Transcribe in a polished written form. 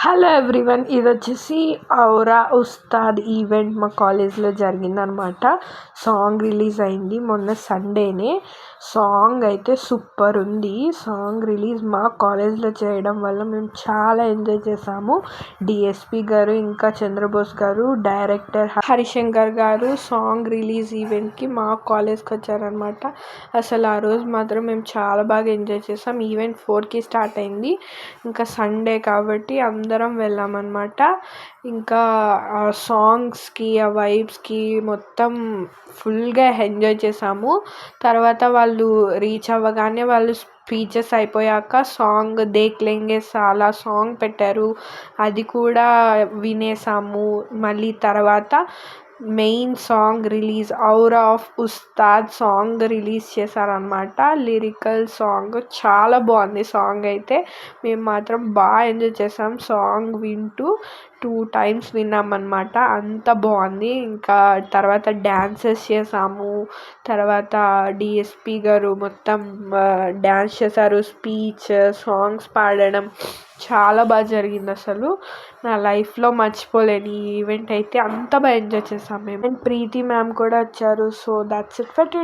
Hello everyone, ఇది వచ్చేసి ఔరా ఉస్తాద్ ఈవెంట్ మా కాలేజ్లో జరిగిందనమాట. సాంగ్ రిలీజ్ అయింది మొన్న సండేనే. సాంగ్ అయితే సూపర్ ఉంది. సాంగ్ రిలీజ్ మా కాలేజ్లో చేయడం వల్ల మేము చాలా ఎంజాయ్ చేసాము. డిఎస్పి గారు, ఇంకా చంద్రబోస్ గారు, డైరెక్టర్ హరిశంకర్ గారు సాంగ్ రిలీజ్ ఈవెంట్కి మా కాలేజ్కి వచ్చారనమాట. అసలు ఆ రోజు మాత్రం మేము చాలా బాగా ఎంజాయ్ చేసాం. ఈవెంట్ 4కి స్టార్ట్ అయింది. ఇంకా సండే కాబట్టి అందరం వెళ్ళామన్నమాట. ఇంకా ఆ సాంగ్స్కి, ఆ వైబ్స్కి మొత్తం ఫుల్గా ఎంజాయ్ చేసాము. తర్వాత వాళ్ళు రీచ్ అవ్వగానే వాళ్ళు స్పీచెస్ అయిపోయాక సాంగ్ దేఖ్ లెంగే సాలా సాంగ్ పెట్టారు. అది కూడా వినేసాము. మళ్ళీ తర్వాత main song release aura of Ustaad song release చేశారనమాట. లిరికల్ సాంగ్ చాలా బాగుంది. సాంగ్ అయితే మేము మాత్రం బాగా ఎంజాయ్ చేసాం. సాంగ్ వింటూ 2 times విన్నామన్నమాట. అంత బాగుంది. ఇంకా తర్వాత డ్యాన్సెస్ చేసాము. తర్వాత డిఎస్పి గారు మొత్తం డ్యాన్స్ చేశారు. స్పీచ్, సాంగ్స్ పాడడం చాలా బాగా జరిగింది. అసలు నా లైఫ్లో మర్చిపోలేని ఈ ఈవెంట్ అయితే అంత బాగా ఎంజాయ్ చేసాం మేము. అండ్ ప్రీతి మ్యామ్ కూడా వచ్చారు. So that's it for today.